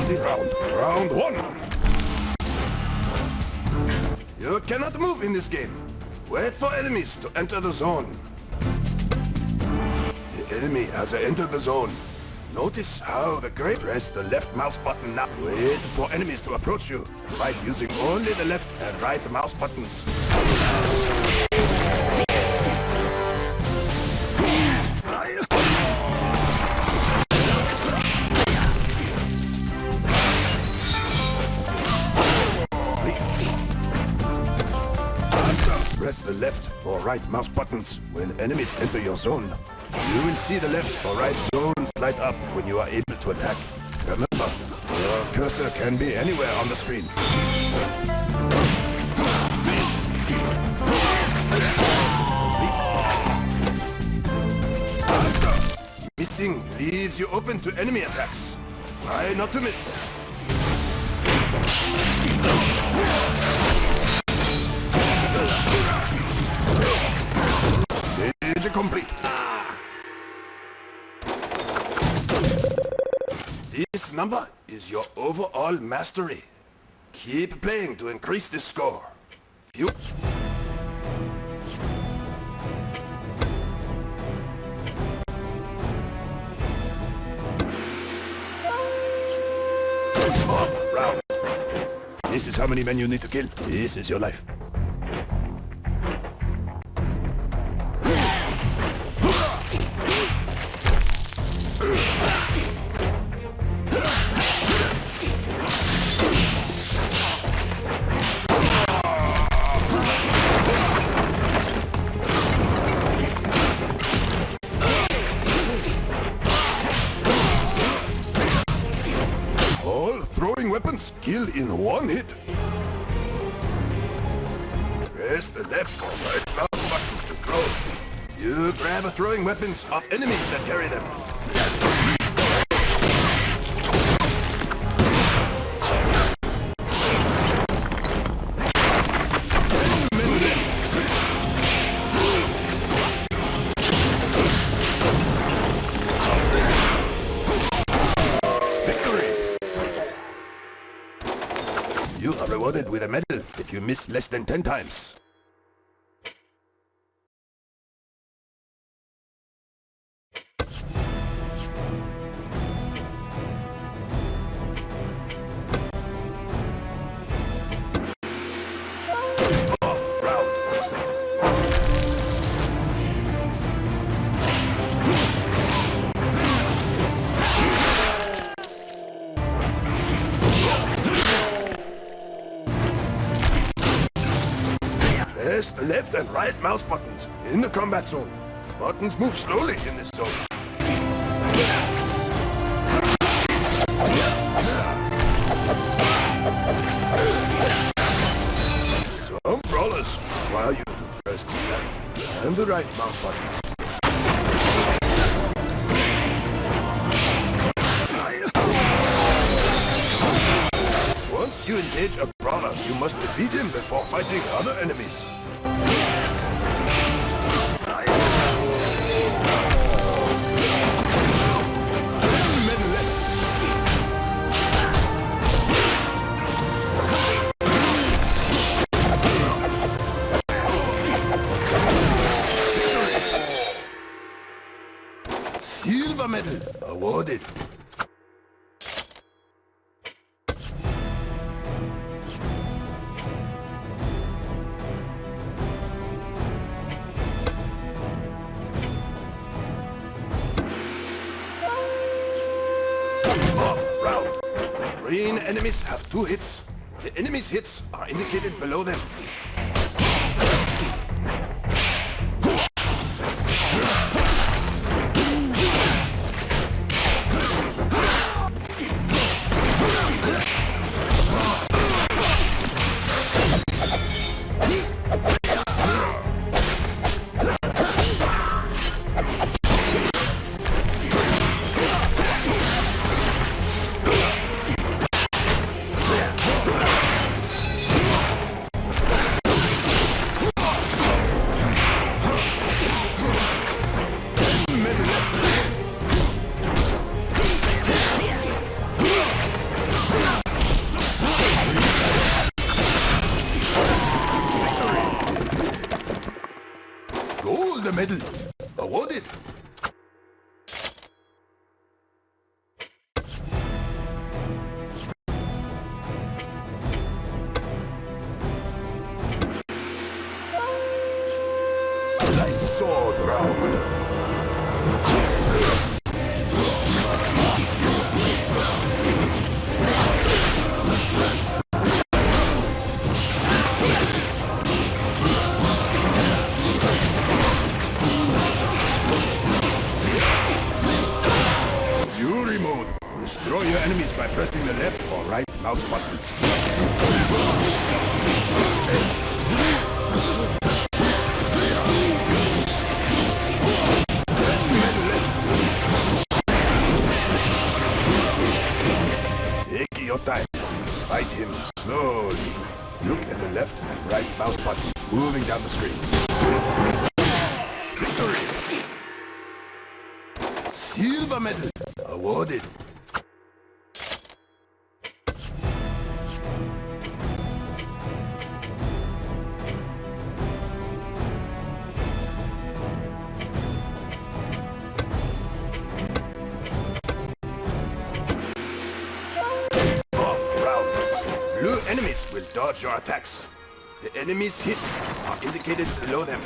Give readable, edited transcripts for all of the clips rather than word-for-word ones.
difficulty round. Round 1. You cannot move in this game. Wait for enemies to enter the zone. The enemy has entered the zone. Notice how the gray press the left mouse button now. Wait for enemies to approach you. Fight using only the left and right mouse buttons. Press the left or right mouse buttons when enemies enter your zone. You will see the left or right zones light up when you are able to attack. Remember, your cursor can be anywhere on the screen. Missing leaves you open to enemy attacks. Try not to miss. Stage complete. This number is your overall mastery. Keep playing to increase this score. Few. Round. This is how many men you need to kill. This is your life. Throwing weapons kill in one hit. Press the left or right mouse button to throw. You grab throwing weapons off enemies that carry them. You are rewarded with a medal if you miss less than 10 times. Press the left and right mouse buttons in the combat zone. Buttons move slowly in this zone. Some brawlers require you to press the left and the right mouse buttons. Once you engage a brawler, you must defeat him before fighting other enemies. Silver medal awarded. Round. Green enemies have 2 hits. The enemy's hits are indicated below them. medal. Awarded. Light sword round. Fury mode. Destroy your enemies by pressing the left or right mouse buttons. Take your time. Fight him slowly. Look at the left and right mouse buttons moving down the screen. Victory! Silver medal awarded. Blue enemies will dodge your attacks. The enemy's hits are indicated below them.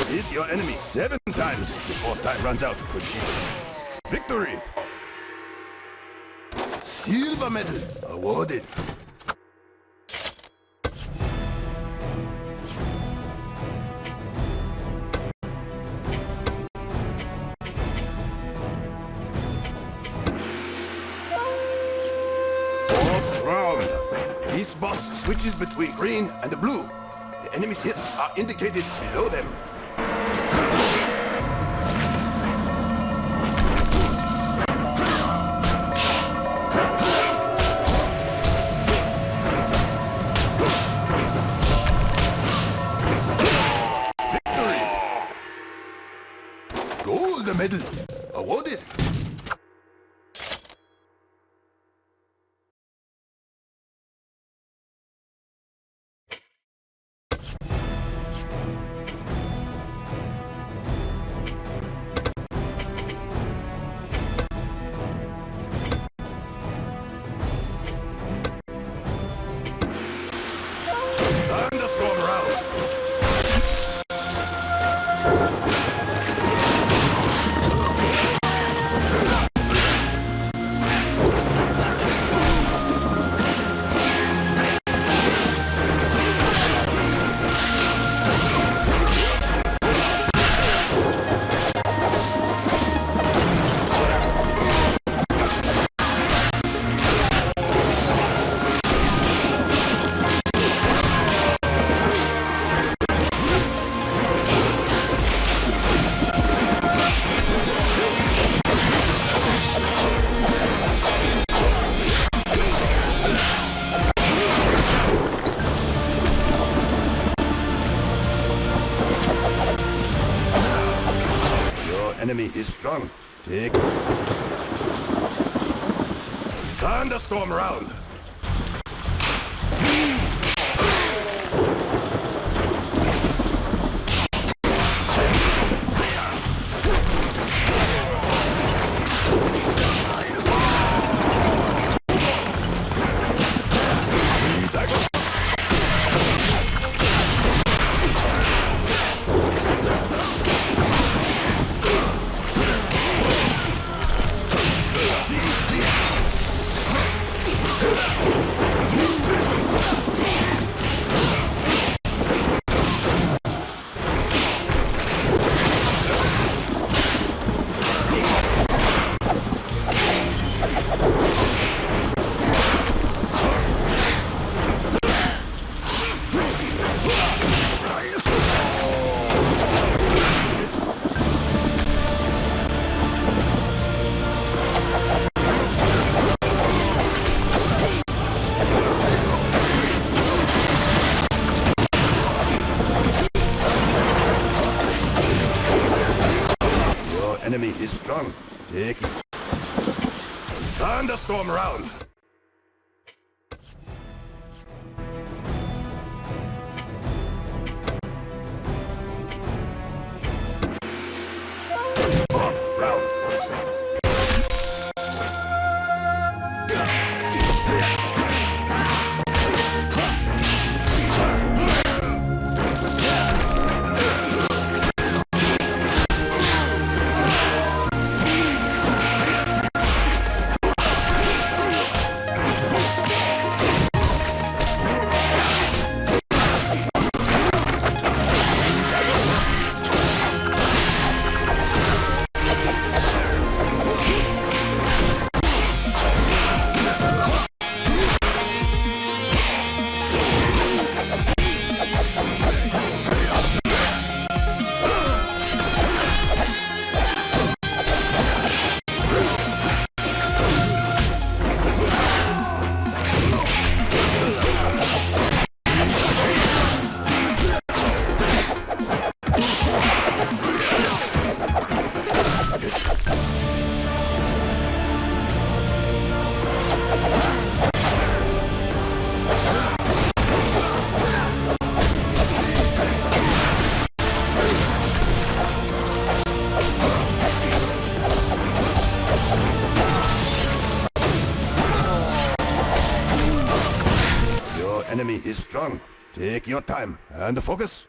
Hit your enemy 7 times before time runs out, Kuchi. Victory! Silver medal awarded. Boss round. Each boss switches between green and the blue. The enemy's hits are indicated below them. Victory! Gold medal awarded. Thunderstorm round. Enemy is strong. Take Thunderstorm round. strong. Take it. Thunderstorm round. Bomb round. Enemy is strong. Take your time and focus.